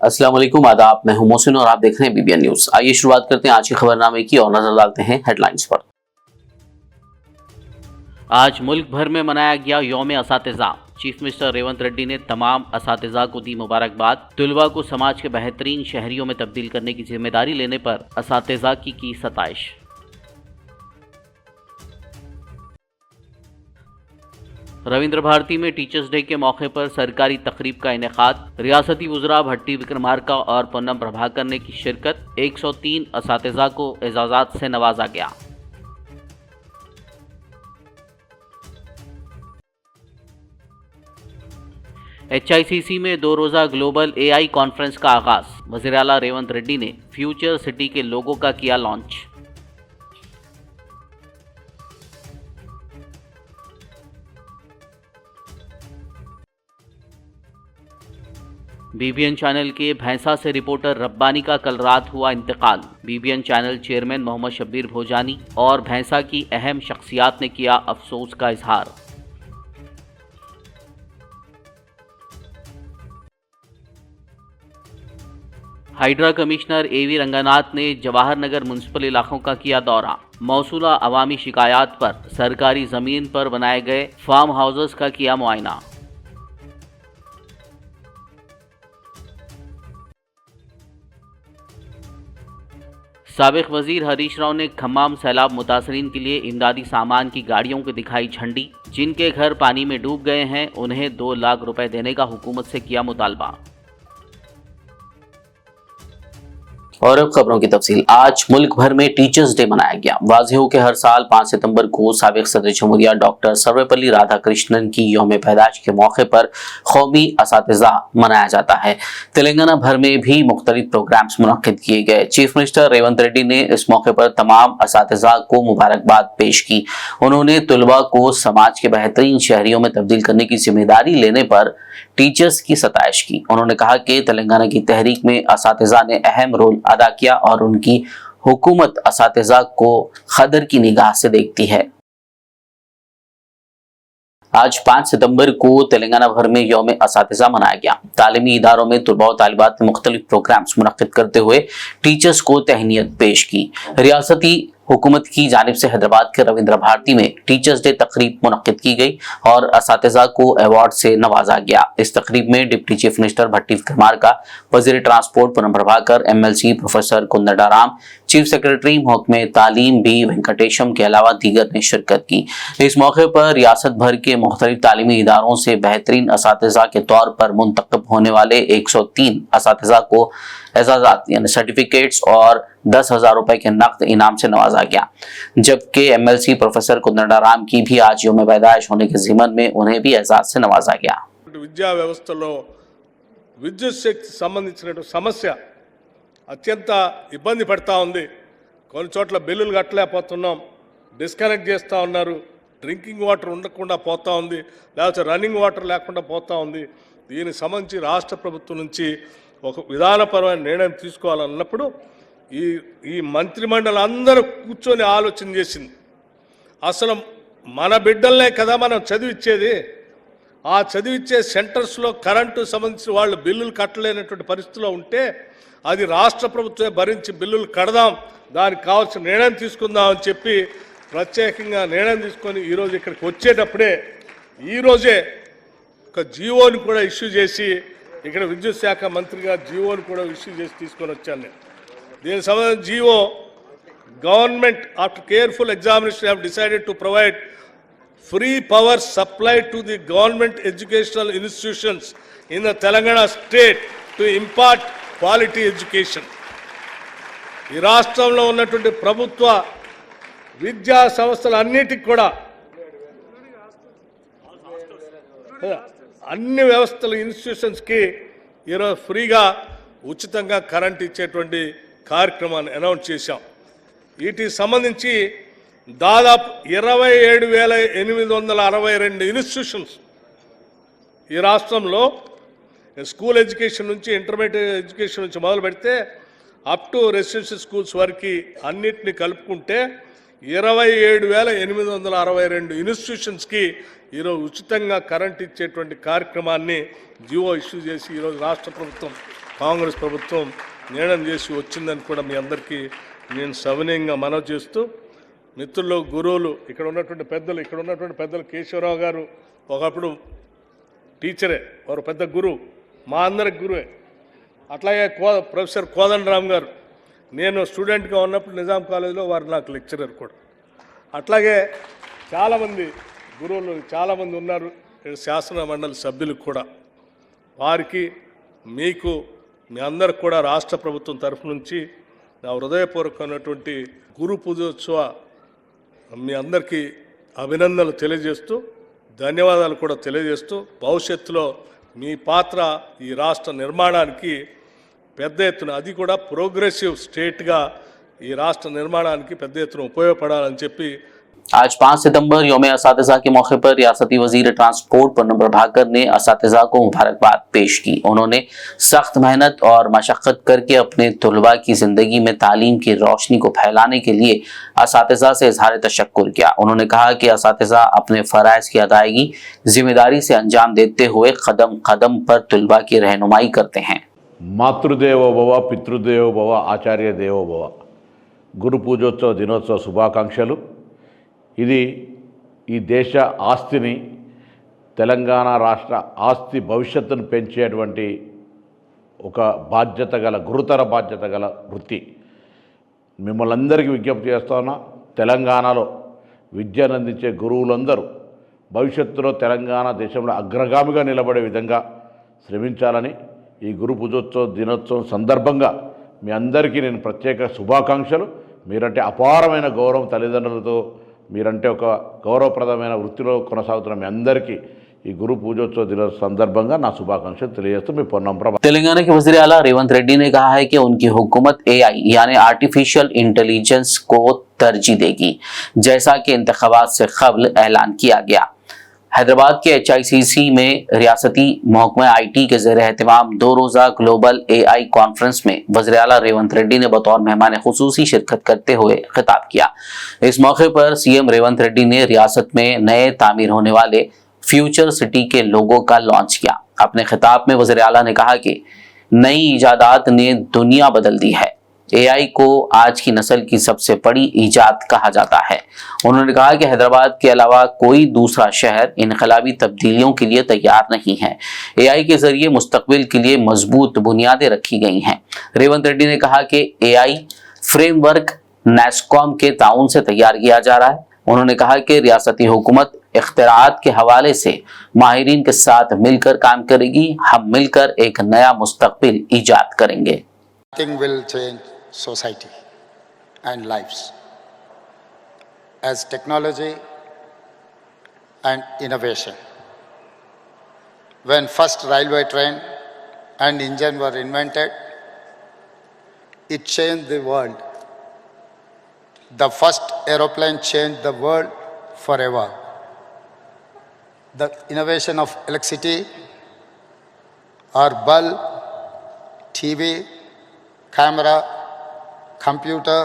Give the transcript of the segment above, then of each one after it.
अस्सलाम वालेकुम, आदाब। मैं हूं मोहसिन और आप देख रहे हैं बीबीएन न्यूज। आइए शुरुआत करते हैं आज की खबरनामे की और नजर डालते हैं हेडलाइंस पर। आज मुल्क भर में मनाया गया यौम असातिज़ा। चीफ मिनिस्टर रेवंत रेड्डी ने तमाम असातिज़ा को दी मुबारकबाद। तलबा को समाज के बेहतरीन शहरियों में तब्दील करने की जिम्मेदारी लेने पर असातिज़ा की सताइश। रविंद्र भारती में टीचर्स डे के मौके पर सरकारी तकरीब का इनेकाद। रियासती वज़रा भट्टी विक्रमार्का और पूनम प्रभाकर ने की शिरकत। 103 असातिज़ा को एजाज़ात से नवाजा गया। HICC में 2 रोज़ा ग्लोबल AI कॉन्फ्रेंस का आगाज। वज़ीर आला रेवंत रेड्डी ने फ्यूचर सिटी के लोगो का किया लॉन्च। BBN चैनल के भैंसा से रिपोर्टर रब्बानी का कल रात हुआ इंतकाल। BBN channel chairman Mohammed Shabbir Bhojani और भैंसा की अहम शख्सियात ने किया अफसोस का इजहार। हाइड्रा कमिश्नर AV रंगानाथ ने जवाहर नगर म्युनिसिपल इलाकों का किया दौरा। मौसूला अवामी शिकायत पर सरकारी जमीन पर बनाए गए फार्म हाउसेस का किया मुआयना। साबिक वजीर हरीश राव ने खम्माम सैलाब मुतासरीन के लिए इमदादी सामान की गाड़ियों को दिखाई झंडी। जिनके घर पानी में डूब गए हैं उन्हें 2 लाख रुपए देने का हुकूमत से किया मुतालबा। और अब खबरों की तफसील। आज मुल्क भर में टीचर्स डे मनाया गया। वाज़ेह हो कि हर साल 5 सितंबर को साबिक सदर जमहूरिया डॉक्टर सर्वपल्ली राधाकृष्णन की यौम पैदाइश के मौके पर कौमी असातिज़ा मनाया जाता है। तेलंगाना भर में भी मुख्तलिफ प्रोग्राम्स मुनक्किद किए गए। चीफ मिनिस्टर रेवंत रेड्डी ने इस मौके पर तमाम असातिज़ा को मुबारकबाद पेश की। उन्होंने तलबा को समाज के बेहतरीन शहरियों में तब्दील करने की जिम्मेदारी लेने पर टीचर्स की सताइश की। उन्होंने कहा कि तेलंगाना की तहरीक में असातिज़ा ने अहम रोल अदा किया और उनकी हुकूमत असातिज़ा को कदर की निगाह से देखती है। आज 5 सितंबर को तेलंगाना भर में यौम असातिज़ा मनाया गया। तालीमी इदारों में तलबा और तालिबात ने मुख्तलिफ प्रोग्राम्स मुनक्किद करते हुए टीचर्स को तहनीत पेश की। रियासती हुकूमत की जानिब से हैदराबाद के रविंद्र भारती में टीचर्स डे तकरीब मुनक्किद की गई और असातिज़ा को अवार्ड से नवाजा गया। इस तकरीब में deputy chief minister Bhatti Vikramarka, वज़ीर transport Ponnam Prabhakar, MLC professor Kodandaram, chief secretary महकमे तालीम बी वेंकटेशम के अलावा दीगर ने शिरकत की। इस मौके पर रियासत भर के मुख्तलिफ तालीमी इदारों से बेहतरीन असातिज़ा के तौर पर मुंतखब होने वाले 103 असातिज़ा को एजाज़ात यानी सर्टिफिकेट्स और 10,000 रुपए के नकद इनाम से नवाजा गया। जबकि MLC प्रोफेसर कुंदडाराम की भी आज यौम पैदाइश होने के ज़िमन में उन्हें भी एजाज़ से नवाजा गया। विद्या व्यवस्थलो विद्युत शक्ति संबंधिंచిన సమస్య అత్యంత ఇబ్బంది పడతా ఉంది। కొన్ని చోట్ల బిల్లులు కట్టలేకపోతున్నాం, డిస్కనెక్ట్ చేస్తూ ఉన్నారు, డ్రింకింగ్ వాటర్ ఉండకుండా పోతా ఉంది, లేకపోతే రన్నింగ్ వాటర్ లేకుండా పోతా ఉంది। దీనికి సంబంధించి రాష్ట్ర ప్రభుత్వం నుంచి ఒక విధానపరమైన నిర్ణయం తీసుకోవాలన్నప్పుడు ఈ మంత్రిమండలి అందరూ కూర్చొని ఆలోచన చేసింది। అసలు మన బిడ్డలనే కదా మనం చదివిచ్చేది, ఆ చదివిచ్చే సెంటర్స్లో కరెంటు సంబంధించిన వాళ్ళు బిల్లులు కట్టలేనటువంటి పరిస్థితిలో ఉంటే అది రాష్ట్ర ప్రభుత్వమే భరించి బిల్లులు కడదాం, దానికి కావాల్సిన నిర్ణయం తీసుకుందాం అని చెప్పి ప్రత్యేకంగా నిర్ణయం తీసుకొని ఈరోజు ఇక్కడికి వచ్చేటప్పుడే ఈరోజే ఒక జీవోని కూడా ఇష్యూ చేసి ఇక్కడ విద్యుత్ శాఖ మంత్రిగా జీవోని కూడా ఇష్యూ చేసి తీసుకొని వచ్చాను నేను। దీనికి సంబంధించిన GO government after careful examination have decided to provide free power supply to the government educational institutions in the Telangana state to impart quality education. ఈ రాష్ట్రంలో ఉన్నటువంటి ప్రభుత్వ విద్యా సంస్థలన్నిటికి కూడా అన్ని వ్యవస్థల ఇన్స్టిట్యూషన్స్కి ఈరోజు ఫ్రీగా ఉచితంగా కరెంట్ ఇచ్చేటువంటి కార్యక్రమాన్ని అనౌన్స్ చేశాం। వీటికి సంబంధించి దాదాపు 27,862 ఇన్స్టిట్యూషన్స్ ఈ రాష్ట్రంలో స్కూల్ ఎడ్యుకేషన్ నుంచి ఇంటర్మీడియట్ ఎడ్యుకేషన్ నుంచి మొదలు పెడితే అప్ టు రెసిడెన్షియల్ స్కూల్స్ వరకు అన్నిటిని కలుపుకుంటే 27,862 ఇన్స్టిట్యూషన్స్కి ఈరోజు ఉచితంగా కరెంట్ ఇచ్చేటువంటి కార్యక్రమాన్ని జియో ఇష్యూ చేసి ఈరోజు రాష్ట్ర ప్రభుత్వం కాంగ్రెస్ ప్రభుత్వం నిర్ణయం చేసి వచ్చిందని కూడా మీ అందరికీ నేను సవినయంగా మనవి చేస్తూ, మిత్రులు, గురువులు, ఇక్కడ ఉన్నటువంటి పెద్దలు కేశవరావు గారు ఒకప్పుడు టీచరే, వారు పెద్ద గురువు, మా అందరికి గురువే. అట్లాగే ప్రొఫెసర్ కోదండరామ్ గారు, నేను స్టూడెంట్గా ఉన్నప్పుడు నిజాం కాలేజీలో వారు నాకు లెక్చరర్ కూడా. అట్లాగే చాలామంది గురువులు చాలామంది ఉన్నారు, శాసన మండలి సభ్యులు కూడా. వారికి, మీకు, మీ అందరికి కూడా రాష్ట్ర ప్రభుత్వం తరఫు నుంచి నా హృదయపూర్వకమైనటువంటి గురు పూజోత్సవ మీ అందరికీ అభినందనలు తెలియజేస్తూ, ధన్యవాదాలు కూడా తెలియజేస్తూ, భవిష్యత్తులో మీ పాత్ర ఈ రాష్ట్ర నిర్మాణానికి పెద్ద ఎత్తున, అది కూడా ప్రోగ్రెసివ్ స్టేట్గా ఈ రాష్ట్ర నిర్మాణానికి పెద్ద ఎత్తున ఉపయోగపడాలని చెప్పి आज 5 सितंबर यौम असातिज़ा के मौके पर रियासती वजीर ट्रांसपोर्ट पूनम प्रभाकर ने असातिज़ा को मुबारकबाद पेश की। उन्होंने सख्त मेहनत और मशक्क़त करके अपने तलबा की ज़िंदगी में तालीम की रोशनी को फैलाने के लिए असातिज़ा से इज़हार तशक्कुर किया। उन्होंने कहा कि असातिज़ा अपने फ़राइज़ की अदायगी जिम्मेदारी से अंजाम देते हुए कदम कदम पर तलबा की रहनुमाई करते हैं। मातृदेवो भव, पितृदेवो भव, आचार्य देवो भव। गुरु पूजोत्सव दिनोत्सव शुभाकांक्षलु। ఇది ఈ దేశ ఆస్తిని, తెలంగాణ రాష్ట్ర ఆస్తి భవిష్యత్తును పెంచేటువంటి ఒక బాధ్యత గల, గురుతర బాధ్యత గల వృత్తి. మిమ్మల్ని అందరికీ విజ్ఞప్తి చేస్తున్నా, తెలంగాణలో విద్యను అందించే గురువులందరూ భవిష్యత్తులో తెలంగాణ దేశంలో అగ్రగామిగా నిలబడే విధంగా శ్రమించాలని ఈ గురు పూజోత్సవ దినోత్సవం సందర్భంగా మీ అందరికీ నేను ప్రత్యేక శుభాకాంక్షలు. మీరంటే అపారమైన గౌరవం, తల్లిదండ్రులతో మీరంటే ఒక గౌరవప్రదమైన వృత్తిలో కొనసాగుతున్న మీ అందరికీ ఈ గురు పూజోత్సవ దిన సందర్భంగా నా శుభాకాంక్షలు తెలియజేస్తూ మీ పొన్నం ప్రభా। तेलंगाना के वज़ीर आला रेवंत रेड्डी ने कहा है कि उनकी हुकूमत AI यानी आर्टिफिशियल इंटेलिजेंस को तरजीह देगी, जैसा कि इंतखाबात से कबल ऐलान किया गया। हैदराबाद के HICC में रियासती महकमा IT के ज़ेर एहतमाम 2 रोज़ा ग्लोबल AI कॉन्फ्रेंस में वज़ीर आला रेवंत रेड्डी ने बतौर मेहमान खुसूसी शिरकत करते हुए खिताब किया। इस मौके पर CM रेवंत रेड्डी ने रियासत में नए तामीर होने वाले फ्यूचर सिटी के लोगो का लॉन्च किया। अपने खिताब में वज़ीर आला ने कहा कि नई इजादात ने दुनिया बदल दी है। AI को आज की नस्ल की सबसे बड़ी ईजाद कहा जाता है। उन्होंने कहा कि हैदराबाद के अलावा कोई दूसरा शहर इनकलाबी तब्दीलियों के लिए तैयार नहीं है। AI के जरिए मुस्तकबिल के लिए मजबूत बुनियादें रखी गई हैं। रेवंत रेड्डी ने कहा कि AI फ्रेमवर्क नैस्कॉम के ताउन से तैयार किया जा रहा है। उन्होंने कहा कि रियासती हुकूमत इख्तिराआत के हवाले से माहिरीन के साथ मिलकर काम करेगी। हम मिलकर एक नया मुस्तकबिल ईजाद करेंगे। Nothing will change society and lives as technology and innovation. When first railway train and engine were invented, it changed the world. The first aeroplane changed the world forever. The innovation of electricity or bulb, TV, camera, computer,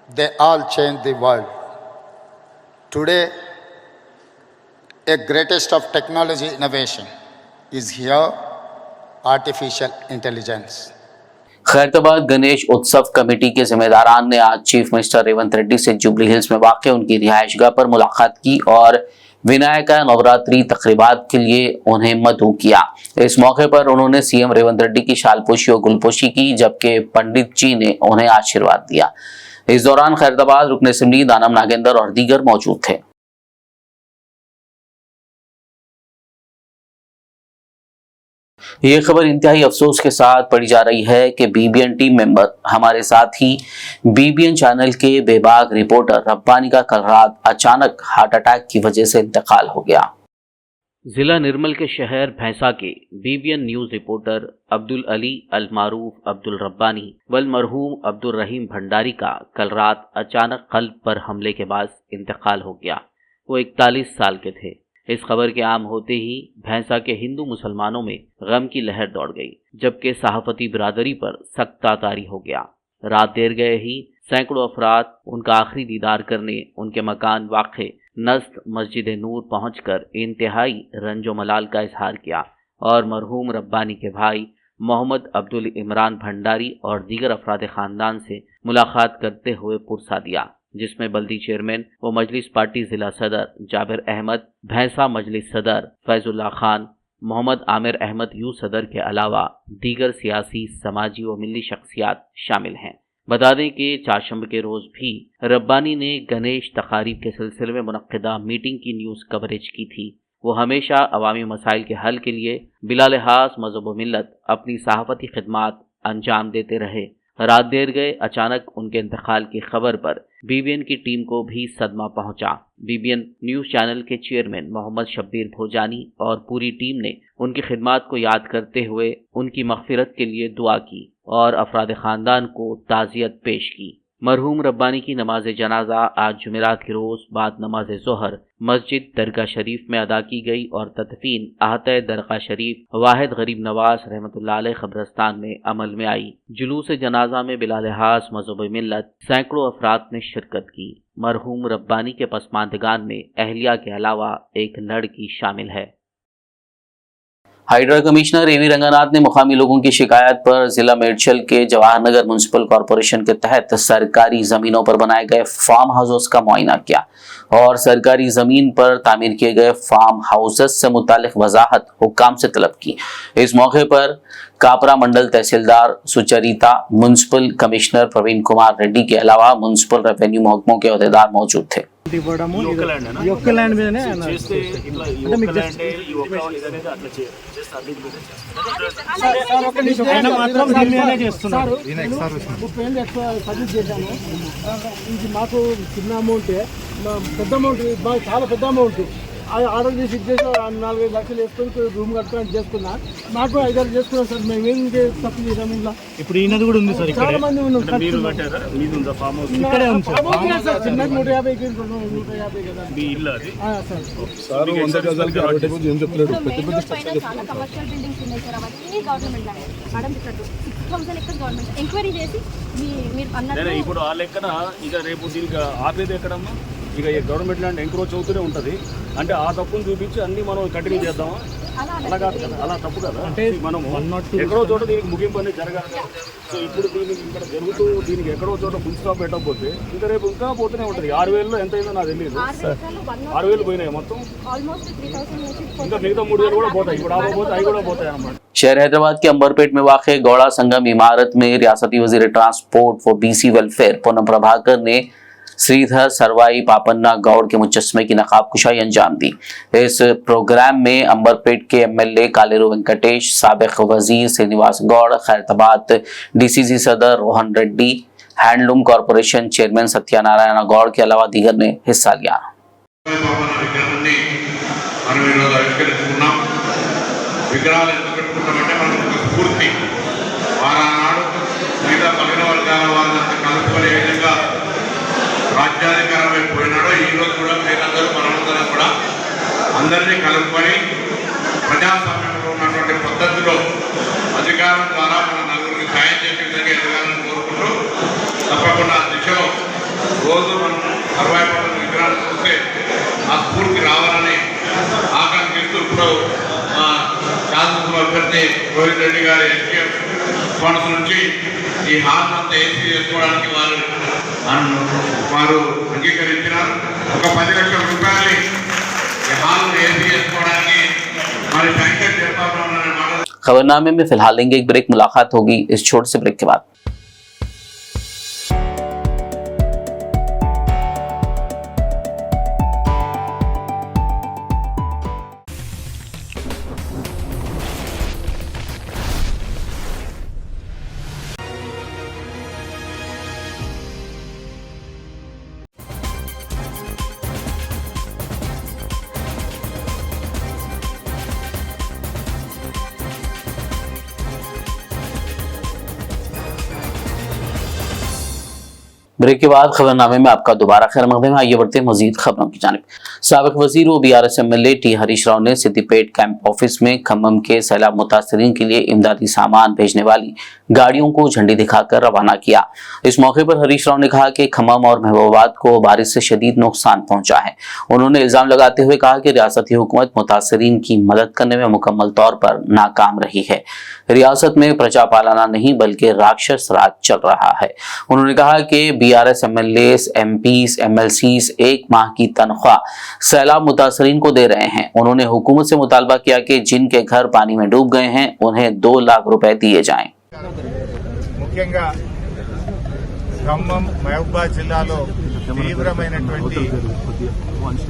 they all changed the world. Today, a greatest of technology innovation is here, artificial intelligence. Khairatabad Ganesh उत्सव committee के जिम्मेदारान ने आज chief minister Revanth Reddy से jubilee hills में वाक़ उनकी रिहायशगाह पर मुलाकात की और विनायका नवरात्रि तकरीबात के लिए उन्हें मदऊ किया। इस मौके पर उन्होंने CM रेवंत रेड्डी की शालपोशी और गुलपोशी की, जबकि पंडित जी ने उन्हें आशीर्वाद दिया। इस दौरान खैरताबाद रुकन असेंबली दानम नागेंद्र और दीगर मौजूद थे। ये खबर इंतहाई अफसोस के साथ पढ़ी जा रही है कि BBN टीम मेंबर, हमारे साथ ही BBN चैनल के बेबाक रिपोर्टर रब्बानी का कल रात अचानक हार्ट अटैक की वजह से इंतकाल हो गया। जिला निर्मल के शहर भैंसा के BBN news reporter Abdul Ali Al Maroof Abdul Rabbani वल मरहूम अब्दुल रहीम भंडारी का कल रात अचानक कल्ब पर हमले के बाद इंतकाल हो गया। वो 41 साल के थे। इस खबर के आम होते ही भैंसा के हिंदू मुसलमानों में गम की लहर दौड़ गई, जबकि सहाफती बिरादरी पर सख्त तातारी हो गया। रात देर गए ही सैकड़ों अफराद उनका आखिरी दीदार करने उनके मकान वाक़े नज़्द मस्जिद नूर पहुंचकर इंतहाई रंजो मलाल का इजहार किया और मरहूम रब्बानी के भाई मोहम्मद अब्दुल इमरान भंडारी और दीगर अफराद खानदान से मुलाकात करते हुए पुरसा दिया, जिसमें बल्दी चेयरमैन व मजलिस पार्टी जिला सदर जाबिर अहमद, भैंसा मजलिस सदर फैजुल्ला खान, मोहम्मद आमिर अहमद यू सदर के अलावा दीगर सियासी, समाजी व मिली शख्सियात शामिल हैं। बता दें कि चारशंबे के रोज भी रब्बानी ने गणेश तकारीब के सिलसिले में मुनक्किदा मीटिंग की न्यूज़ कवरेज की थी। वो हमेशा अवामी मसाइल के हल के लिए बिला लिहाज मज़हब व मिल्लत अपनी सहाफ़ती खिदमात अंजाम देते रहे। रात देर गए अचानक उनके इंतकाल की खबर पर बीबीएन की टीम को भी सदमा पहुंचा। बीबीएन न्यूज़ चैनल के चेयरमैन मोहम्मद शब्बीर भोजानी और पूरी टीम ने उनकी खिदमात को याद करते हुए उनकी मग़फ़िरत के लिए दुआ की और अफराद ख़ानदान को ताज़ियत पेश की। मरहूम रब्बानी की नमाज जनाजा आज जुमेरात के रोज़ बाद नमाज ज़ोहर मस्जिद दरगाह शरीफ में अदा की गई और तदफीन आहते दरगाह शरीफ वाहिद गरीब नवाज रहमतुल्लाह अलैह कब्रिस्तान में अमल में आई। जुलूस जनाजा में बिला लिहाज मज़हब मिल्लत सैकड़ों अफराद ने शिरकत की। मरहूम रब्बानी के पसमानदगान में अहलिया के अलावा एक लड़की शामिल है। हाइड्रा कमिश्नर एवी रंगानाथ ने मुकामी लोगों की शिकायत पर जिला मेडचल के जवाहर नगर म्युनिसिपल कॉरपोरेशन के तहत सरकारी जमीनों पर बनाए गए फार्म हाउसेस का मुआयना किया और सरकारी जमीन पर तामीर किए गए फार्म हाउसेस से मुतालिक वजाहत हुक्काम से तलब की। इस मौके पर कापरा मंडल तहसीलदार सुचरिता, म्युनिसिपल कमिश्नर प्रवीण कुमार रेड्डी के अलावा म्युनिसिपल रेवेन्यू महकमों के अहदेदार मौजूद थे। యొక్క ల్యాండ్ మీదనే చేస్తే ఇట్లా ఈ అంటే మీకు ఒక్క ల్యాండ్ ఈ ఒక్క ఇది అనేది అట్లా చేస్తే అన్ని సార్ ఒక నిమిషం ఆయన మాత్రం దీని మీదనే చేస్తున్నారు. 30 ఏళ్ళు ఎక్కువ సర్వీస్ చేశాను. ఇది మాకు చిన్న అమౌంట్, పెద్ద అమౌంట్, చాలా పెద్ద అమౌంట్. ఆర్డర్ చేసి ఇచ్చేసి 4-5 లక్షలు వేసుకొని రూమ్ కట్టుకొని చేసుకున్నా. నాకు 5-6 చేసుకున్నాం సార్. మేము ఏం తప్పు చేసాము ఇలా. ఇప్పుడు ఈయనది కూడా ఉంది సార్. చాలా మంది ఉన్నాం. మీరు కట్టారా? మీది ఉందా ఫామ్ హౌస్? ఇక్కడే ఉంది సార్. చిన్న 150కి 150 కదా మీ ఇల్లు అది సార్. సార్ 100 గజాలకి 60 ఏం చెప్తున్నాడు? పెద్ద పెద్ద స్ట్రక్చర్ చాలా కమర్షియల్ బిల్డింగ్స్ ఉన్నాయి సార్. అవన్నీ గవర్నమెంట్ ల్యాండ్. మేడం ఇక్కడ 6000 ఎకర్స్ గవర్నమెంట్ ఎంక్వైరీ చేసి మీరు అన్నట్టు ఇప్పుడు ఆ లెక్కన ఇక రేపు దీనికి ఆపేది ఎక్కడమ్మా? ఇక గవర్నమెంట్ ల్యాండ్ ఎంక్రోచ్ అవుతూనే ఉంటుంది. అంటే ఆ తప్పును చూపించి అన్ని మనం కంటిన్యూ చేద్దామా? అలా కాదు కదా, అలా తప్పు కదా. అంటే మనం ఎక్కడో చోట దీనికి ముగింపు అనేది జరగాలి. సో ఇప్పుడు దీనికి ఇక్కడ జరుగుతూ దీనికి ఎక్కడో చోట ఫుల్ స్టాప్ పెట్టకపోతే ఇంకా రేపు ఇంకా పోతూనే ఉంటుంది. 6000లో ఎంత అయిందో నాకు తెలియదు. 6000 పోయినాయి మొత్తం. ఆల్మోస్ట్ 3000 ఇంకా మిగతా 3000 కూడా పోతాయి. ఇప్పుడు ఆపకపోతే అవి కూడా పోతాయి అన్నమాట. शहर हैदराबाद के अंबरपेट में वाक़ गौड़ा संगम इमारत में रियासती वज़ीर ट्रांसपोर्ट व बीसी वेलफेयर पूनम प्रभाकर ने श्रीधर सरवाई पापन्ना गौड़ के मुजस्मे की नकाब कुशाई अंजाम दी। इस प्रोग्राम में अंबरपेट के एमएलए कालेरू वेंकटेश, साबिक वजीर श्रीनिवास गौड़, खैरताबाद डीसीसी सदर Rohan Reddy, handloom corporation chairman Satyanarayana Goud के अलावा दीगर ने हिस्सा लिया। విగ్రహాలు ఎందుకు పెట్టుకుంటామంటే మనకు ఒక స్ఫూర్తి. వారానాడు మిగతా పలిన వర్గాల వాళ్ళంతా కలుపుకునే విధంగా రాజ్యాధికారం వైపు పోయినాడో ఈరోజు కూడా మీరందరూ మనమందరం కూడా అందరినీ కలుపుకొని ప్రజాస్వామ్యంలో ఉన్నటువంటి పద్ధతిలో అధికారం ద్వారా మన నలుగురికి సాయం చేసే విధంగా ఎదగాలని కోరుకుంటూ తప్పకుండా ఆ దిశలో రోజు మనం సర్వాయిపడిన విగ్రహాలు చూస్తే ఆ స్ఫూర్తి రావాలని ఆకాంక్షిస్తూ ఇప్పుడు శాసనసభ అభ్యర్థి రోహిత్ రెడ్డి గారి ఎస్కేఎఫ్ ఫండ్స్ నుంచి ఈ హాల్ అంతా ఏసీ చేసుకోవడానికి వారు అంగీకరించినారు. ఒక 10 లక్షల రూపాయలు ఈ హాల్ ఏసీ చేసుకోవడానికి మరి శాంక్షన్ చేస్తా ఉన్నారనే మాట. खबरनामे में फिलहाल लेंगे एक ब्रेक, मुलाकात होगी इस छोटे से ब्रेक के बाद। ब्रेक के बाद खबरनामे में आपका दोबारा खैर मकदम है। आइए बढ़ते हैं मजीद खबरों की जानिब। साबिक वजीर व BRS MLA T Harish Rao ने सिद्दीपेट कैंप ऑफिस में खम्मम के सैलाब मुतासरीन के लिए इमदादी सामान भेजने वाली गाड़ियों को झंडी दिखाकर रवाना किया। इस मौके पर हरीश राव ने कहा कि खम्मम और महबूबाबाद को बारिश से शदीद नुकसान पहुंचा है। उन्होंने इल्जाम लगाते हुए कहा कि रियासती हुकूमत मुतासरीन की मदद करने में मुकम्मल तौर पर नाकाम रही है। रियासत में प्रजा पालना नहीं बल्कि राक्षस राज चल रहा है। उन्होंने कहा कि BRS MLAs, MPs, MLCs 1 माह की तनख्वाह सैलाब मुतासरीन को दे रहे हैं। उन्होंने हुकूमत से मुतालबा किया कि जिनके घर पानी में डूब गए हैं उन्हें 2 लाख रुपए दिए जाएं। ముఖ్యంగా ఖమ్మం మహబూబాబాద్ జిల్లాలో తీవ్రమైనటువంటి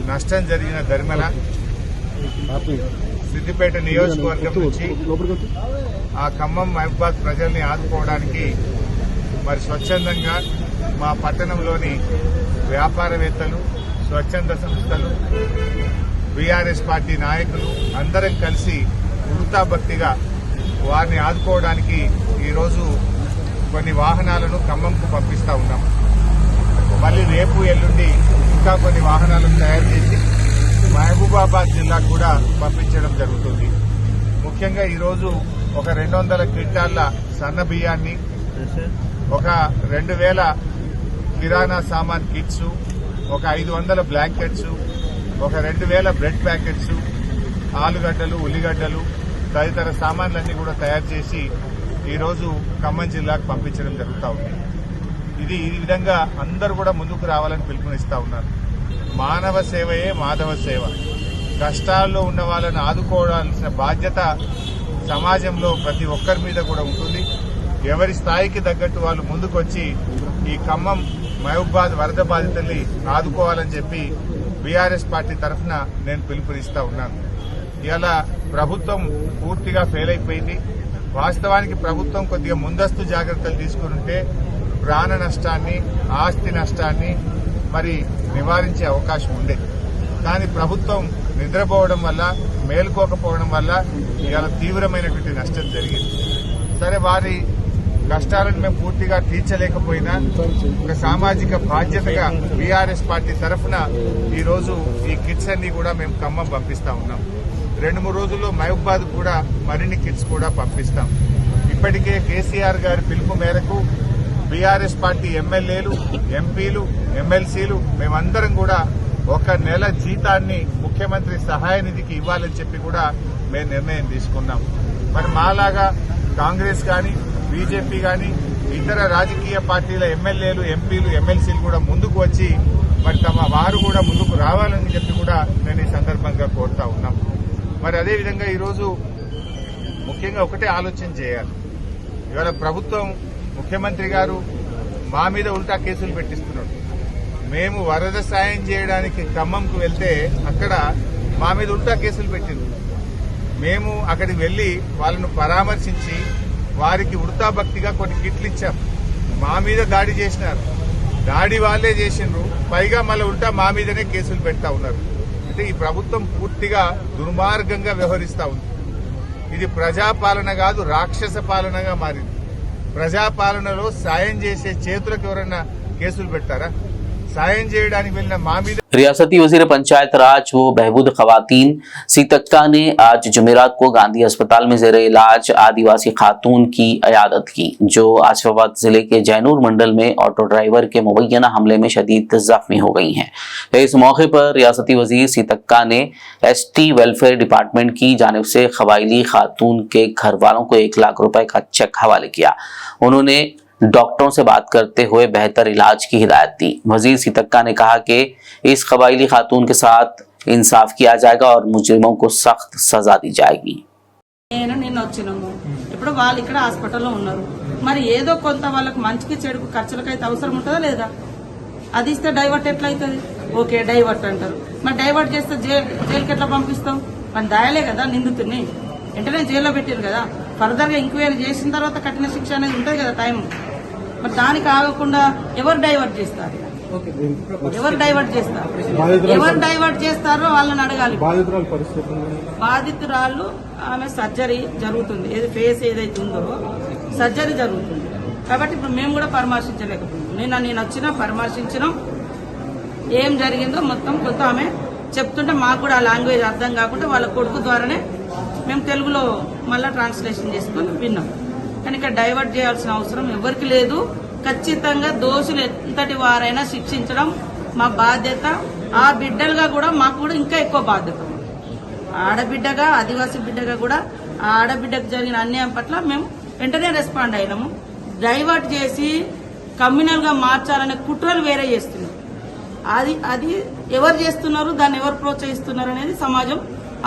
నష్టం జరిగిన దరిమల సిద్దిపేట నియోజకవర్గం నుంచి ఆ ఖమ్మం మహబూబాబాద్ ప్రజల్ని ఆదుకోవడానికి మరి స్వచ్ఛందంగా మా పట్టణంలోని వ్యాపారవేత్తలు, స్వచ్ఛంద సంస్థలు, BRS పార్టీ నాయకులు అందరం కలిసి వృత్తాభక్తిగా వారిని ఆదుకోవడానికి ఈరోజు కొన్ని వాహనాలను ఖమ్మంకు పంపిస్తా ఉన్నాం. మళ్ళీ రేపు ఎల్లుండి ఇంకా కొన్ని వాహనాలను తయారు చేసి మహబూబాబాద్ జిల్లాకు కూడా పంపించడం జరుగుతుంది. ముఖ్యంగా ఈరోజు ఒక 200 క్వింటాళ్ల సన్న బియ్యాన్ని, ఒక 2000 కిరాణా సామాన్ కిట్స్, ఒక 500 బ్లాంకెట్స్, ఒక 2000 బ్రెడ్ ప్యాకెట్స్, ఆలుగడ్డలు, ఉల్లిగడ్డలు తదితర సామాన్లన్నీ కూడా తయారు చేసి ఈరోజు ఖమ్మం జిల్లాకు పంపించడం జరుగుతూ ఉంది. ఈ విధంగా అందరూ కూడా ముందుకు రావాలని పిలుపునిస్తా ఉన్నారు. మానవ సేవయే మాధవ సేవ. కష్టాల్లో ఉన్న వాళ్ళని ఆదుకోవాల్సిన బాధ్యత సమాజంలో ప్రతి ఒక్కరి మీద కూడా ఉంటుంది. ఎవరి స్థాయికి తగ్గట్టు వాళ్ళు ముందుకొచ్చి ఈ ఖమ్మం మహబూబాబాద్ వరద బాధితుల్ని ఆదుకోవాలని చెప్పి BRS పార్టీ తరఫున నేను పిలుపునిస్తా ఉన్నాను. ఇలా ప్రభుత్వం పూర్తిగా ఫెయిల్ అయిపోయింది. వాస్తవానికి ప్రభుత్వం కొద్దిగా ముందస్తు జాగ్రత్తలు తీసుకుంటే ప్రాణ నష్టాన్ని, ఆస్తి నష్టాన్ని మరి నివారించే అవకాశం ఉండేది. కానీ ప్రభుత్వం నిద్రపోవడం వల్ల, మేలుకోకపోవడం వల్ల ఇవాళ తీవ్రమైనటువంటి నష్టం జరిగింది. సరే, వారి కష్టాలను మేము పూర్తిగా తీర్చలేకపోయినా ఒక సామాజిక బాధ్యతగా BRS పార్టీ తరఫున ఈరోజు ఈ కిట్స్ అన్ని కూడా మేము ఖమ్మం పంపిస్తా ఉన్నాం. 2-3 రోజుల్లో మహబూబాబాద్ కూడా మరిన్ని కిట్స్ కూడా పంపిస్తాం. ఇప్పటికే కేసీఆర్ గారి పిలుపు మేరకు BRS పార్టీ MLAలు, MPలు, MLCలు మేమందరం కూడా 1 నెల జీతాన్ని ముఖ్యమంత్రి సహాయ నిధికి ఇవ్వాలని చెప్పి కూడా మేము నిర్ణయం తీసుకున్నాం. మరి మాలాగా కాంగ్రెస్ కానీ, BJP కానీ, ఇతర రాజకీయ పార్టీల MLAలు, MPలు, MLCలు కూడా ముందుకు వచ్చి మరి తమ వారు కూడా ముందుకు రావాలని చెప్పి కూడా నేను ఈ సందర్భంగా కోరుతా ఉన్నాం. మరి అదేవిధంగా ఈరోజు ముఖ్యంగా ఒకటే ఆలోచన చేయాలి. ఇవాళ ప్రభుత్వం, ముఖ్యమంత్రి గారు మా మీద ఉల్టా కేసులు పెట్టిస్తున్నాడు. మేము వరద సాయం చేయడానికి ఖమ్మంకు వెళ్తే అక్కడ మా మీద ఉల్టా కేసులు పెట్టింది. మేము అక్కడికి వెళ్లి వాళ్ళను పరామర్శించి వారికి వృత్తాభక్తిగా కొన్ని కిట్లు ఇచ్చాం. మా మీద దాడి చేసినారు. దాడి వాళ్ళే చేసిండ్రు. పైగా మళ్ళీ ఉల్టా మా మీదనే కేసులు పెడతా ఉన్నారు. అంటే ఈ ప్రభుత్వం పూర్తిగా దుర్మార్గంగా వ్యవహరిస్తా ఉంది. ఇది ప్రజాపాలన కాదు, రాక్షస పాలనగా మారింది. ప్రజాపాలనలో సాయం చేసే చేతులకు ఎవరైనా కేసులు పెడతారా? సాయం చేయడానికి వెళ్ళిన మా మీద रियासती वजीर पंचायत राज व बहबूद खवातीन सीतक्का ने आज जुमेरात को गांधी अस्पताल में जेर इलाज आदिवासी खातून की अयादत की, जो आसिफाबाद जिले के जैनूर मंडल में ऑटो ड्राइवर के मुबैना हमले में शदीद जख्मी हो गई हैं। इस मौके पर रियासती वजीर सीतक्का ने ST वेलफेयर डिपार्टमेंट की जानिब से खवाइली खातून के घर वालों को 1 लाख रुपए का चेक हवाले किया। उन्होंने डॉक्टरों से बात करते हुए बेहतर इलाज की हिदायत दी। वजीर सीतक्का ने कहा कि इस कबाइली खातून के साथ इंसाफ किया जाएगा और मुजरिमों को सख्त सजा दी जाएगी। నేను నిన్న వచ్చినాము. ఇప్పుడు వాళ్ళు ఇక్కడ హాస్పిటల్లో ఉన్నారు. మరి ఏదో కొంత వాళ్ళకి మంచికి చెడుకు ఖర్చులకైతే అవసరం ఉంటుందా లేదా? అది ఇస్తే డైవర్ట్ ఎట్లా అవుతుంది? ఓకే, డైవర్ట్ అంటారు. మరి డైవర్ట్ చేస్తే జైలుకి ఎట్లా పంపిస్తాం? మన దాయలే కదా నిందితుడిని, వెంటనే జైల్లో పెట్టారు కదా. ఫర్దర్ గా ఎంక్వైరీ చేసిన తర్వాత కఠిన శిక్ష అనేది ఉంటుంది కదా టైం. మరి దానికి ఆగకుండా ఎవరు డైవర్ట్ చేస్తారు? ఎవరు డైవర్ట్ చేస్తారు? ఎవరు డైవర్ట్ చేస్తారో వాళ్ళని అడగాలి. బాధితురాలు ఆమె సర్జరీ జరుగుతుంది, ఏది ఫేస్ ఏదైతే ఉందో సర్జరీ జరుగుతుంది. కాబట్టి ఇప్పుడు మేము కూడా పరామర్శించలేకపోయాం. నేను వచ్చినా పరామర్శించినాం. ఏం జరిగిందో మొత్తం కొంత ఆమె చెప్తుంటే మాకు కూడా ఆ లాంగ్వేజ్ అర్థం కాకుండా వాళ్ళ కొడుకు ద్వారానే మేము తెలుగులో మళ్ళీ ట్రాన్స్లేషన్ చేసుకొని విన్నాం. కానీ ఇక్కడ డైవర్ట్ చేయాల్సిన అవసరం ఎవరికి లేదు. ఖచ్చితంగా దోషులు ఎంతటి వారైనా శిక్షించడం మా బాధ్యత. ఆ బిడ్డలుగా కూడా మాకు కూడా ఇంకా ఎక్కువ బాధ్యత. ఆడబిడ్డగా, ఆదివాసీ బిడ్డగా కూడా ఆ ఆడబిడ్డకు జరిగిన అన్యాయం పట్ల మేము వెంటనే రెస్పాండ్ అయినాము. డైవర్ట్ చేసి కమ్యూనల్ గా మార్చాలనే కుట్రలు వేరే చేస్తున్నారు. అది ఎవరు చేస్తున్నారు, దాన్ని ఎవరు ప్రోత్సహిస్తున్నారు అనేది సమాజం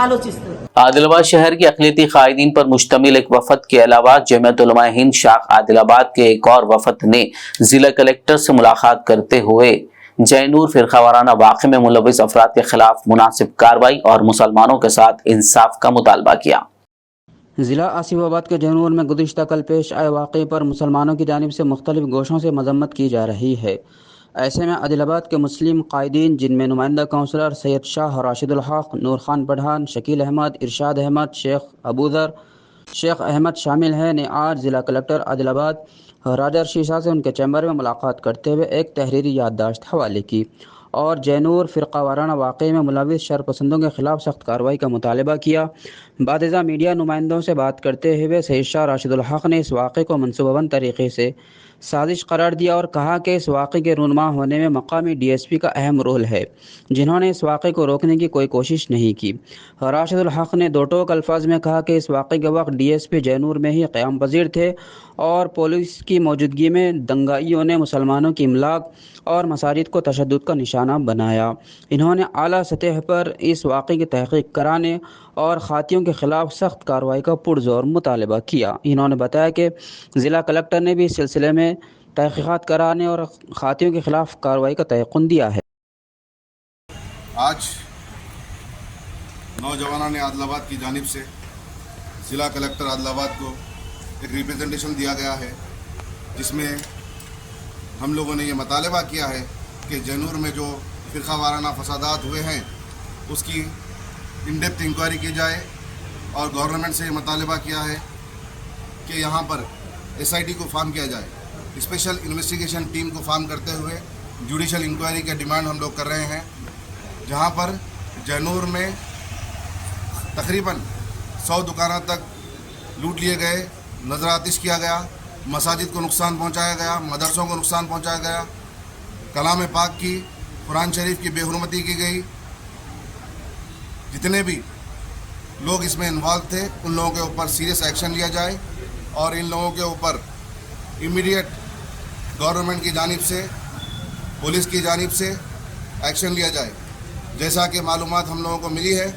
ఆలోచిస్తుంది. आदिलाबाद शहर के अक़लियती कायदीन पर मुश्तमिल एक वफद के अलावा जमीयत उलमा हिंद शाख आदिलाबाद के एक और वफद ने जिला कलेक्टर से मुलाकात करते हुए जैनूर फिरका वाराना वाक़े में मुलविस अफराद के खिलाफ मुनासिब कार्रवाई और मुसलमानों के साथ इंसाफ का मुतालबा किया। ज़िला आसिफाबाद के जैनूर में गुज़िश्ता कल पेश आए वाक़े पर मुसलमानों की जानिब से मुख्तलिफ गोशों से मजम्मत की जा रही है। ऐसे में आदिलाबाद के मुस्लिम कायदीन, जिनमें नुमाइंदा काउंसलर सैयद शाह राशिदुल हक, नूर खान पठान, शकील अहमद, इरशाद अहमद, शेख अबूदर, शेख अहमद शामिल हैं, ने आज ज़िला कलेक्टर आदिलाबाद राजा शीशा से उनके चैम्बर में मुलाकात करते हुए एक तहरीरी याददाश्त हवाले की और जैनूर फ़िरका वाराना वाक़े में मुलविस शरपसंदों के ख़िलाफ़ सख्त कार्रवाई का मुतालबा किया। बादिज़ा मीडिया नुमाइंदों से बात करते हुए सैयद शाह राशिदुल हक ने इस वाक़े को मनसूबाबंद तरीक़े से साजिश करार दिया और कहा कि इस वाक़े के रूनमा होने में मकामी DSP का अहम रोल है, जिन्होंने इस वाक़े को रोकने की कोई कोशिश नहीं की। राशिदुल हक ने दो टोक अल्फाज में कहा कि इस वाक़े के वक्त DSP जैनूर में ही क़याम पज़ीर थे और पुलिस की मौजूदगी में दंगाइयों ने मुसलमानों की इमलाक और मसाजिद को तशद्दुद का निशाना बनाया। इन्होंने आला सतह पर इस वाक़े की तहक़ीक़ कराने और खातियों के ख़िलाफ़ सख्त कार्रवाई का पुरज़ोर मुतालबा किया। इन्होंने बताया कि ज़िला कलेक्टर ने भी इस सिलसिले में तहक़ीक़ात कराने और खातियों के ख़िलाफ़ कार्रवाई का तयक़ुन दिया है। आज नौजवानों ने आदिलाबाद की जानिब से ज़िला कलेक्टर आदिलाबाद को एक रिप्रेजेंटेशन दिया गया है, जिसमें हम लोगों ने ये मुतालबा किया है कि जैनूर में जो फ़िरका वाराना फसादात हुए हैं उसकी इन डेप्थ इंक्वायरी की जाए और गवर्नमेंट से ये मुतालबा किया है कि यहाँ पर SIT को फॉर्म किया जाए, स्पेशल इन्वेस्टिगेशन टीम को फॉर्म करते हुए जुडिशल इंक्वायरी का डिमांड हम लोग कर रहे हैं। जहाँ पर जैनूर में तकरीबन 100 दुकानों तक लूट लिए गए, नजर आतिश किया गया, मसाजिद को नुकसान पहुँचाया गया, मदरसों को नुकसान पहुँचाया गया, कलाम पाक की, कुरान शरीफ की बेहुरमती की गई। जितने भी लोग इसमें इन्वॉल्व थे उन लोगों के ऊपर सीरियस एक्शन लिया जाए और इन लोगों के ऊपर इमीडिएट गवर्नमेंट की जानिब से, पुलिस की जानिब से एक्शन लिया जाए। जैसा कि मालूमात हम लोगों को मिली है,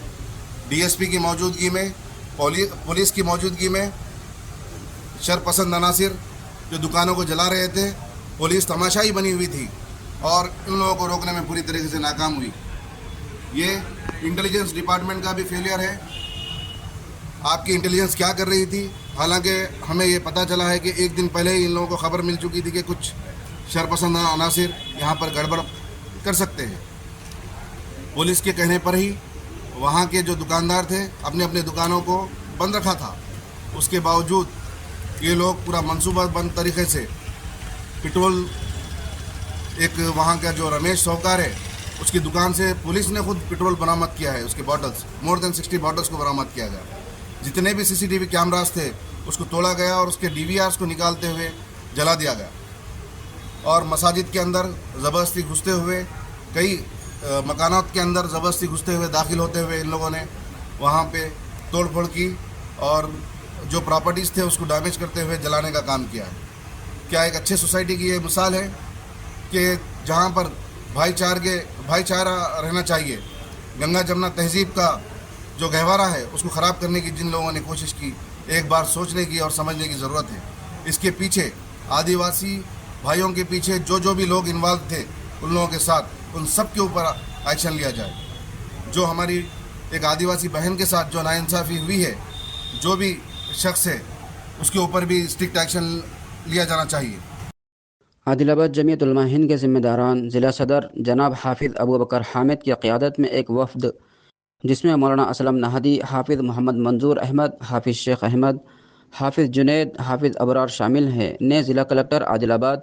DSP की मौजूदगी में, पुलिस की मौजूदगी में शरपसंद अनासिर जो दुकानों को जला रहे थे, पुलिस तमाशाई बनी हुई थी और इन लोगों को रोकने में पूरी तरीके से नाकाम हुई। ये इंटेलिजेंस डिपार्टमेंट का भी फेलियर है। आपकी इंटेलिजेंस क्या कर रही थी? हालांकि हमें ये पता चला है कि एक दिन पहले ही इन लोगों को खबर मिल चुकी थी कि कुछ शरपसंद अनासिर यहाँ पर गड़बड़ कर सकते हैं। पुलिस के कहने पर ही वहाँ के जो दुकानदार थे अपने अपने दुकानों को बंद रखा था। उसके बावजूद ये लोग पूरा मंसूबाबंद तरीके से पेट्रोल, एक वहाँ का जो रमेश सौकार है उसकी दुकान से पुलिस ने खुद पेट्रोल बरामद किया है, उसके बॉटल्स, मोर देन 60 बॉटल्स को बरामद किया गया। जितने भी CCTV कैमरास थे उसको तोड़ा गया और उसके DVRs को निकालते हुए जला दिया गया और मसाजिद के अंदर ज़बरदस्ती घुसते हुए, कई मकानात के अंदर ज़बरदस्ती घुसते हुए, दाखिल होते हुए इन लोगों ने वहाँ पे तोड़फोड़ की और जो प्रॉपर्टीज़ थे उसको डैमेज करते हुए जलाने का काम किया है। क्या एक अच्छे सोसाइटी की ये मिसाल है कि जहाँ पर भाईचारा रहना चाहिए। गंगा जमुना तहजीब का जो गहवारा है उसको ख़राब करने की जिन लोगों ने कोशिश की, एक बार सोचने की और समझने की ज़रूरत है। इसके पीछे आदिवासी भाइयों के पीछे जो भी लोग इन्वॉल्व थे उन लोगों के साथ उन सब के ऊपर एक्शन लिया जाए। जो हमारी एक आदिवासी बहन के साथ जो नाइंसाफ़ी हुई है, जो भी शख्स है उसके ऊपर भी स्ट्रिक्ट एक्शन लिया जाना चाहिए। आदिलाबाद जमीयत उलमा हिंद के ज़िम्मेदारान ज़िला सदर जनाब हाफिज़ अबू बकर हामिद की क़यादत में एक वफ़द, जिसमें मौलाना असलम नहदी, हाफिज़ मोहम्मद मंजूर अहमद, हाफिज़ शेख अहमद, हाफिज़ जुनैद, हाफिज़ अबरार शामिल हैं, ने ज़िला कलेक्टर आदिलाबाद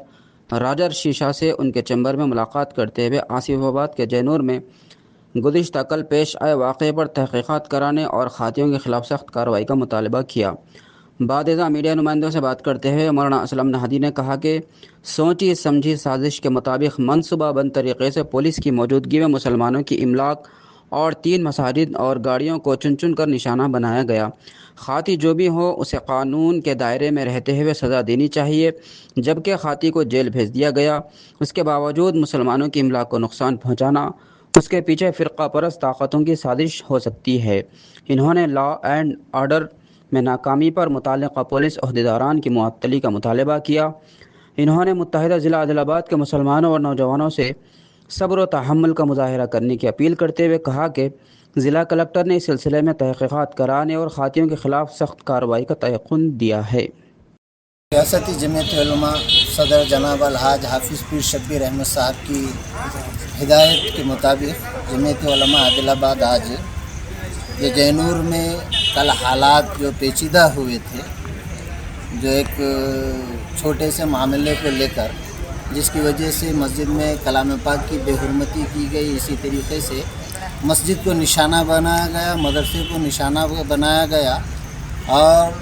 राजर शीशा से उनके चैम्बर में मुलाकात करते हुए आसिफाबाद के जैनूर में गुज़िश्ता कल पेश आए वाक़े पर तहक़ीक़ात कराने और खातियों के ख़िलाफ़ सख्त कार्रवाई का मुतालबा किया। बादशाह मीडिया नुमाइंदों से बात करते हुए मौलाना असलम नहदी ने कहा कि सोची समझी साजिश के मुताबिक मनसूबाबंद तरीक़े से पुलिस की मौजूदगी में मुसलमानों की इमलाक और 3 मसाजिद और गाड़ियों को चुन चुन कर निशाना बनाया गया। खाती जो भी हो उसे कानून के दायरे में रहते हुए सज़ा देनी चाहिए, जबकि खाती को जेल भेज दिया गया। उसके बावजूद मुसलमानों की इमलाक को नुकसान पहुँचाना, उसके पीछे फ़िरका परस्त ताकतों की साजिश हो सकती है। इन्होंने लॉ एंड ऑर्डर में नाकामी पर मुतल्लिक़ा पुलिस अहदेदारान की मुअत्तली का मुतालबा किया। इन्होंने मुत्तहिदा ज़िला आदिलाबाद के मुसलमानों और नौजवानों से सब्र व तहम्मुल का मुज़ाहिरा करने की अपील करते हुए कहा कि ज़िला कलेक्टर ने इस सिलसिले में तहक़ीक़ात कराने और खातियों के ख़िलाफ़ सख्त कार्रवाई का तयक़ुन दिया है। रियासती जमीयत उलमा सदर जनाब अलहाज हाफिज़ पीर शब्बीर अहमद साहब की हिदायत के मुताबिक जमीयत उलमा आदिलाबाद आज ये जैनूर में कल हालात जो पेचीदा हुए थे, जो एक छोटे से मामले को लेकर जिसकी वजह से मस्जिद में कलाम पाक की बेहुरमती की गई, इसी तरीके से मस्जिद को निशाना बनाया गया, मदरसे को निशाना बनाया गया और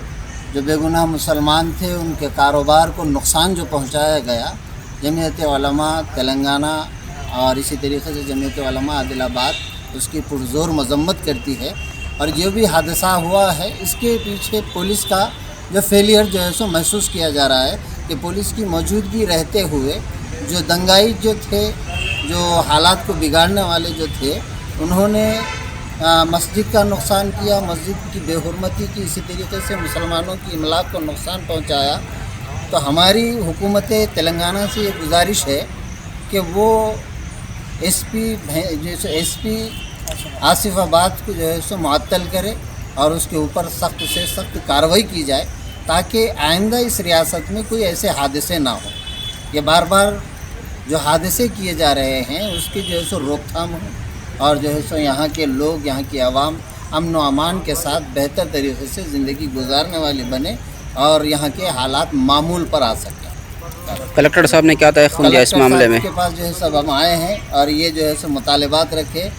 जो बेगुनाह मुसलमान थे उनके कारोबार को नुकसान जो पहुंचाया गया। जमीयत उलमा तेलंगाना और इसी तरीके से जमीयत उलमा आदिलाबाद उसकी पुरजोर मजम्मत करती है और जो भी हादसा हुआ है इसके पीछे पुलिस का जो फेलियर जो है सो महसूस किया जा रहा है कि पुलिस की मौजूदगी रहते हुए जो दंगाई जो थे, जो हालात को बिगाड़ने वाले जो थे, उन्होंने मस्जिद का नुकसान किया, मस्जिद की बेहुरमती की, इसी तरीके से मुसलमानों की इमलाक को नुकसान पहुंचाया। तो हमारी हुकूमत तेलंगाना से ये गुजारिश है कि वो एसपी आसिफाबाद को जो है सो मुअत्तल करे और उसके ऊपर सख्त से सख्त कार्रवाई की जाए ताकि आइंदा इस रियासत में कोई ऐसे हादसे ना हो। ये बार बार जो हादसे किए जा रहे हैं उसकी जो है सो रोकथाम हो और जो है सो यहाँ के लोग, यहाँ की आवाम अमन व अमान के साथ बेहतर तरीके से ज़िंदगी गुजारने वाली बने और यहाँ के हालात मामूल पर आ सकें। कलेक्टर साहब ने क्या तयक़ुन दिया इस मामले में? के पास जो है सब हम आए हैं और ये जो है सो मुतालबात रखे।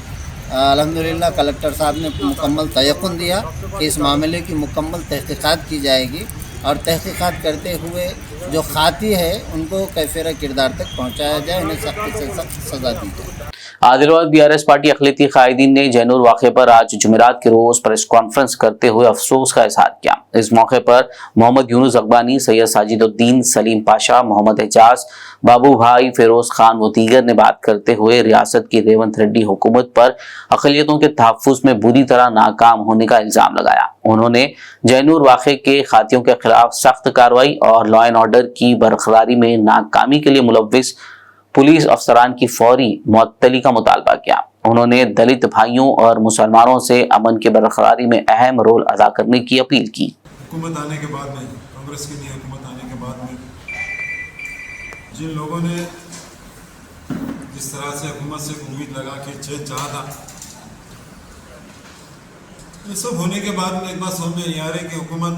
अल्हम्दुलिल्लाह कलेक्टर साहब ने मुकम्मल तयक़ुन दिया कि इस मामले की मुकम्मल तहक़ीक़ात की जाएगी और तहक़ीक़ात करते हुए जो खाती है उनको कैफ़िर किरदार तक पहुँचाया जाए, उन्हें सख्त से सख्त सज़ा दी जाए। आदिलाबाद बीआरएस पार्टी अक़लियती कायदीन ने जैनूर वाक़े पर आज जुमेरात के रोज प्रेस कॉन्फ्रेंस करते हुए अफसोस का इज़हार किया। इस मौके पर मोहम्मद यूनुस अकबानी, सैयद साजिदुद्दीन, सलीम पाशा, मोहम्मद एजाज, बाबू भाई, फिरोज खान व दीगर ने बात करते हुए रियासत की रेवंत रेड्डी हुकूमत पर अक़लियतों के तहफ़्फ़ुज़ में बुरी तरह नाकाम होने का इल्ज़ाम लगाया। उन्होंने जैनूर वाक़े के खातियों के खिलाफ सख्त कार्रवाई और लॉ एंड ऑर्डर की बरकरारी में नाकामी के लिए मुलव्विस पुलिस अफसरान की फौरी मुअत्तली का मुतालबा किया। उन्होंने दलित भाइयों और मुसलमानों से अमन की बरकरारी में अहम रोल अदा करने की अपील की। हुकूमत आने के बाद में, कांग्रेस की नई हुकूमत आने के बाद में जिन लोगों ने जिस तरह से हुकूमत से उम्मीद लगा के चेंज चाहा था, ये सब होने के बाद में एक बात समझ में आ रही कि हुकूमत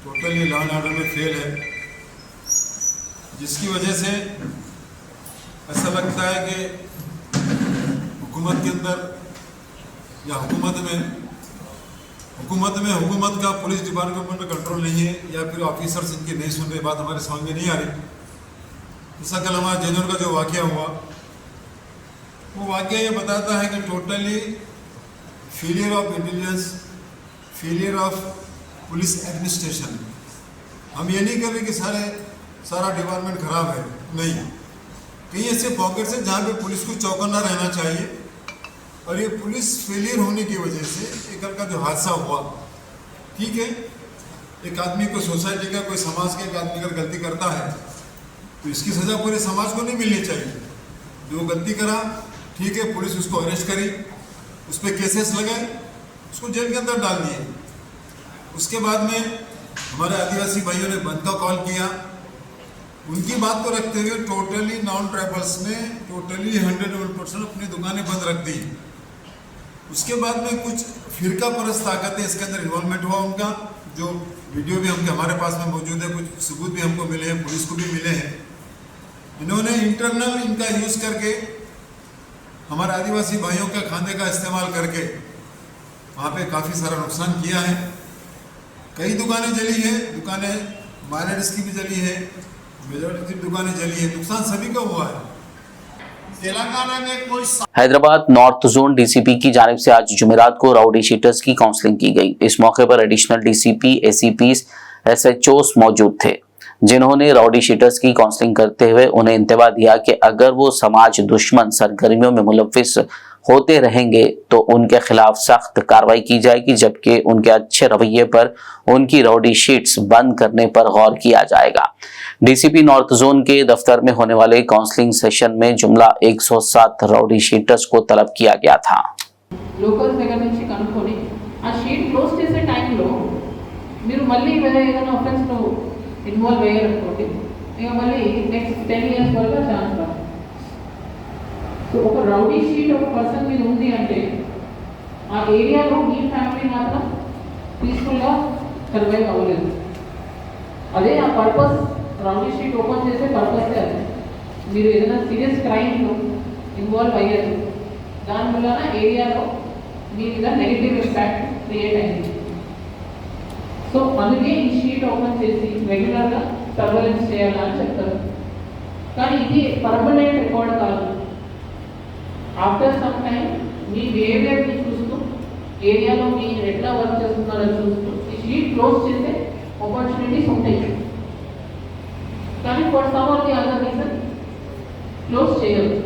टोटली लॉ एंड ऑर्डर में फेल है, जिसकी वजह से ऐसा लगता है कि हुकूमत के अंदर या हुकूमत में हुकूमत का पुलिस डिपार्टमेंट में कंट्रोल नहीं है या फिर ऑफिसर्स इनकी नहीं सुन रहे, बात हमारे समझ में नहीं आ रही। जैसा कल हमारा जैनूर का जो वाक़या हुआ, वो वाक़या ये बताता है कि totally failure of intelligence, failure of police administration. हम ये नहीं कर रहे कि सारा डिपार्टमेंट खराब है, नहीं, कहीं ऐसे पॉकेट्स हैं जहाँ पे पुलिस को चौकन्ना रहना चाहिए। और ये पुलिस फेलियर होने की वजह से एक कल का जो हादसा हुआ, ठीक है, एक आदमी को, सोसाइटी का, कोई समाज का एक आदमी अगर गलती करता है तो इसकी सज़ा पूरे समाज को नहीं मिलनी चाहिए। जो गलती करा, ठीक है, पुलिस उसको अरेस्ट करी, उस पर केसेस लगाए, उसको जेल के अंदर डाल दिए। उसके बाद में हमारे आदिवासी भाइयों ने बंद का कॉल किया, उनकी बात को रखते हुए टोटली नॉन ट्राइबल्स ने टोटली 100% अपनी दुकानें बंद रख दी। उसके बाद में कुछ फिरका परस्त ताकतें इसके अंदर इन्वॉल्वमेंट हुआ उनका, जो वीडियो भी हमारे पास में मौजूद है, कुछ सबूत भी हमको मिले हैं, पुलिस को भी मिले हैं। इन्होंने इंटरनल इनका यूज़ करके हमारे आदिवासी भाइयों के खाने का इस्तेमाल करके वहाँ पे काफ़ी सारा नुकसान किया है। कई दुकानें जली हैं, दुकानें माइनर्स की भी जली है, मेजॉरिटी की दुकानें जली है, नुकसान सभी का हुआ है। तेलंगाना में कोई हैदराबाद नॉर्थ जोन डीसीपी की जानिब से आज जुमेरात को राउडी शीटर्स की काउंसलिंग की गई। इस मौके पर एडिशनल डीसीपी, एसीपी, एसएचओस मौजूद थे, जिन्होंने राउडी शीटर्स की काउंसलिंग करते हुए उन्हें इंतबा दिया कि अगर वो समाज दुश्मन सरगर्मियों में मुलव्विस होते रहेंगे तो उनके खिलाफ सख्त कार्रवाई की जाएगी, जबकि उनके अच्छे रवैये पर उनकी राउडी शीट्स बंद करने पर गौर किया जाएगा। डीसीपी नॉर्थ जोन के दफ्तर में होने वाले काउंसलिंग सेशन में जुमला 107 राउडी शीटर्स को तलब किया गया था। లోకల్స్ దగ్గర నుంచి కనుక్కొని ఆ షీట్ క్లోజ్ చేసే టైంలో మీరు మళ్ళీ వేరే ఏదైనా ఆఫెన్స్లో ఇన్వాల్వ్ అయ్యారనుకోండి, ఇక మళ్ళీ నెక్స్ట్ 10 years వరకు ఛాన్స్ రాదు. సో ఒక రౌడీ షీట్ ఒక పర్సన్ మీద ఉంది అంటే ఆ ఏరియాలో మీ ఫ్యామిలీ మాత్రం పీస్ఫుల్గా సర్వైవ్ అవ్వలేదు. అదే ఆ పర్పస్, రౌడీ షీట్ ఓపెన్ చేసే పర్పస్ అది. మీరు ఏదైనా సీరియస్ క్రైమ్లో ఇన్వాల్వ్ అయ్యారు, దానివల్ల ఏరియాలో మీ మీద నెగిటివ్ ఇంపాక్ట్ క్రియేట్ అయింది. సో అందుకే ఈ షీట్ ఓపెన్ చేసి రెగ్యులర్గా సర్వేలెన్స్ చేయాలని చెప్తారు. కానీ ఇది పర్మనెంట్ రికార్డ్ కాదు. ఆఫ్టర్ సమ్ టైం మీ బిహేవియర్ని చూస్తూ, ఏరియాలో మీరు ఎట్లా వర్క్ చేస్తున్నారో చూస్తూ ఈ షీట్ క్లోజ్ చేసే ఆపర్చునిటీస్ ఉంటాయి. కానీ for some of the other reason close చేయవచ్చు.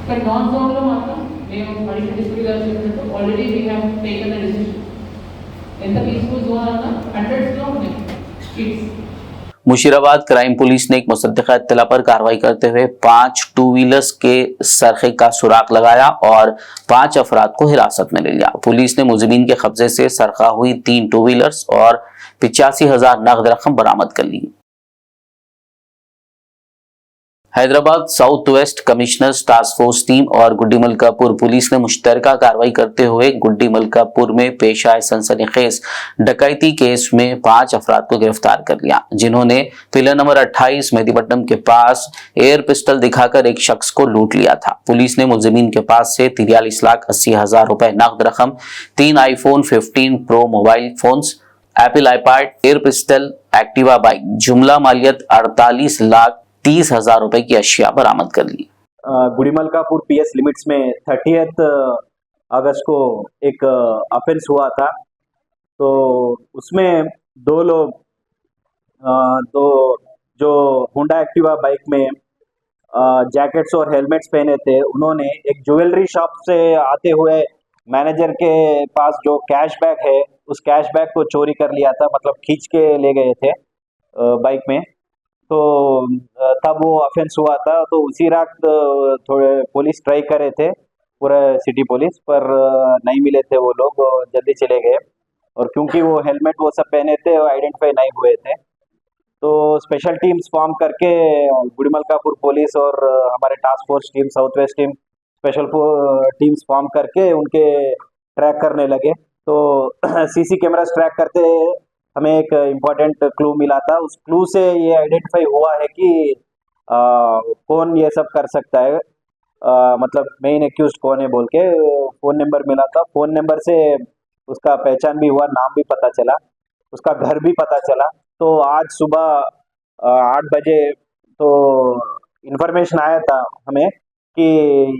కానీ నాన్ జోన్లో మాత్రం మేము అడిషనల్ డిస్ట్రిక్ట్ గారు చెప్పినట్టు already we have taken a decision. ఎంత పీస్ఫుల్ జోన్ అన్నా 100sలో ఉన్నాయి షీట్స్. मुशीराबाद क्राइम पुलिस ने एक मुसद्दिका इत्तला पर कार्रवाई करते हुए 5 टू व्हीलर्स के सरखे का सुराग लगाया और 5 अफराद को हिरासत में ले लिया। पुलिस ने मुजरिमीन के कब्जे से सरखा हुई 3 टू व्हीलर्स और 85,000 नगद रकम बरामद कर ली। Hyderabad south west commissioners task force team और गुड्डी मलकापुर पुलिस ने मुश्तरका कार्रवाई करते हुए गुड्डी मलकापुर में पेश आए सनसनीखेज डकैती केस में 5 अफराद को गिरफ्तार कर लिया, जिन्होंने पिलर नंबर 28 मेहदीपट्टनम के पास एयर पिस्टल दिखाकर एक शख्स को लूट लिया था। पुलिस ने मुलजिमीन के पास से 43,80,000 रुपए नकद रकम, 3 iPhone 15 Pro mobile phones, Apple iPad, air pistol, Activa bike, जुमला मालियत 48,30,000 रुपए की अशिया बरामद कर ली। गुड़ी मलकापुर PS लिमिट्स में 30 अगस्त को एक ऑफेंस हुआ था। तो उसमें 2 लोग जो होंडा एक्टिवा बाइक में जैकेट्स और हेलमेट्स पहने थे, उन्होंने एक ज्वेलरी शॉप से आते हुए मैनेजर के पास जो कैश बैग है उस कैश बैग को चोरी कर लिया था, मतलब खींच के ले गए थे बाइक में। तो तब वो ऑफेंस हुआ था। तो उसी रात थोड़े पुलिस ट्राई कर रहे थे, पूरा सिटी पुलिस, पर नहीं मिले थे वो लोग, जल्दी चले गए। और क्योंकि वो हेलमेट वो सब पहने थे, वो आइडेंटिफाई नहीं हुए थे, तो स्पेशल टीम्स फॉर्म करके गुड़ी मलकापुर पुलिस और हमारे task force team, south west team, special teams form करके उनके ट्रैक करने लगे। तो CC कैमरास ट्रैक करते हमें एक इम्पॉर्टेंट क्लू मिला था। उस क्लू से ये आइडेंटिफाई हुआ है कि कौन ये सब कर सकता है, मतलब मेन एक्यूज कौन है बोल के फ़ोन नंबर मिला था। फ़ोन नंबर से उसका पहचान भी हुआ, नाम भी पता चला, उसका घर भी पता चला। तो आज सुबह 8 बजे तो इन्फॉर्मेशन आया था हमें कि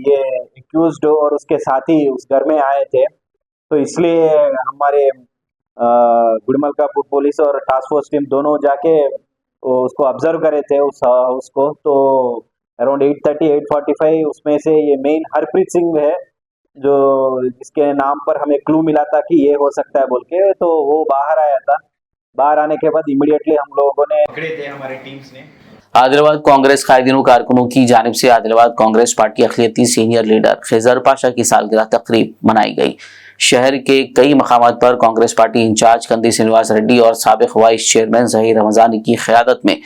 ये एक्यूज्ड और उसके साथी उस घर में आए थे। तो इसलिए हमारे गुड़ी मलकापुर पुलिस और टास्क फोर्स टीम दोनों जाके उसको ऑब्जर्व करे थे उसको। तो अराउंड 8:30 8:45 उसमें से ये मेन हरप्रीत सिंह है, जो जिसके नाम पर हमें क्लू मिला था कि ये हो सकता है बोल के। तो वो बाहर आया था, बाहर आने के बाद इमीडिएटली हम लोगों ने पकड़े थे, हमारे टीम्स ने। आदिलाबाद कांग्रेस कायदीन कारकुनों की जानिब से आदिलाबाद कांग्रेस पार्टी अखिलती सीनियर लीडर खिजर पाशा की सालगिरह तकरीब मनाई गई। शहर के कई मकामात पर कांग्रेस पार्टी इंचार्ज कंदी श्रीनिवास रेड्डी और साबिक वाइस चेयरमैन जहीर रमजानी की क़यादत में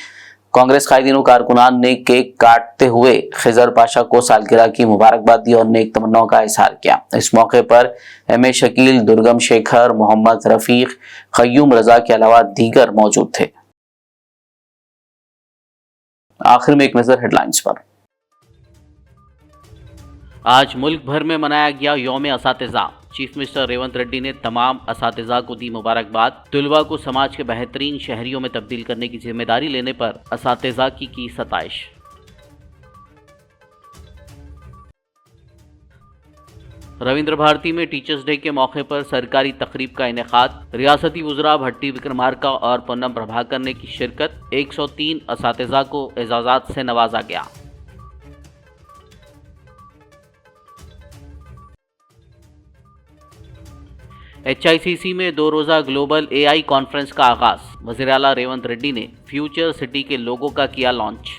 कांग्रेस कायदीन कारकुनान ने केक काटते हुए खिजर पाशा को सालगिरह की मुबारकबाद दी और नेक तमन्नाओं का इजहार किया। इस मौके पर एम ए शकील, दुर्गम शेखर, मोहम्मद रफीक, खयूम रजा के अलावा दीगर मौजूद थे। आखिर में एक नजर हेडलाइंस पर। आज मुल्क भर में मनाया गया यौम असातिज़ा। चीफ मिनिस्टर रेवंत रेड्डी ने तमाम असातिज़ा को दी मुबारकबाद। तुलबा को समाज के बेहतरीन शहरियों में तब्दील करने की जिम्मेदारी लेने पर असातिज़ा की सताइश। रविंद्र भारती में टीचर्स डे के मौके पर सरकारी तकरीब का इनेकाद। रियासती वज़रा भट्टी विक्रमार्का और पूनम प्रभाकर ने की शिरकत। 103 असातिज़ा को एजाज़ात से नवाजा गया। HICC में 2 रोज़ा ग्लोबल AI कॉन्फ्रेंस का आगाज। वज़ीर आला रेवंत रेड्डी ने फ्यूचर सिटी के लोगो का किया लॉन्च।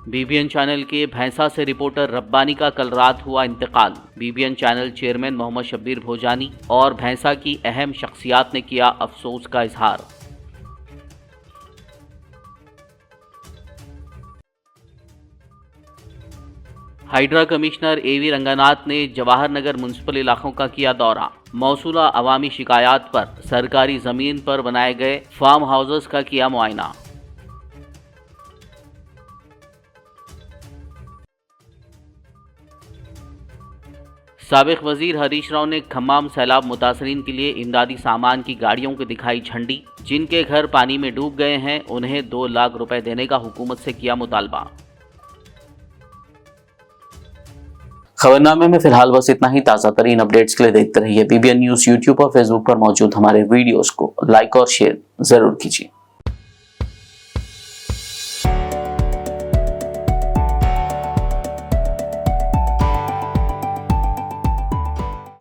BBN चैनल के भैंसा से रिपोर्टर रब्बानी का कल रात हुआ इंतकाल। BBN channel chairman Mohammed Shabbir Bhojani और भैंसा की अहम शख्सियात ने किया अफसोस का इजहार। हाइड्रा कमिश्नर AV रंगानाथ ने जवाहर नगर म्युनिसिपल इलाकों का किया दौरा। मौसूला अवामी शिकायत पर सरकारी जमीन पर बनाए गए फार्म हाउसेस का किया मुआयना। साबिक वजीर हरीश राव ने खम्माम सैलाब मुतासरीन के लिए इमदादी सामान की गाड़ियों की दिखाई झंडी। जिनके घर पानी में डूब गए हैं उन्हें 2 लाख रुपए देने का हुकूमत से किया मुतालबा। खबरनामे में फिलहाल बस इतना ही। ताज़ा तरीन अपडेट्स के लिए देखते रहिए BBN न्यूज़। यूट्यूब और फेसबुक पर मौजूद हमारे वीडियोस को लाइक और शेयर जरूर कीजिए।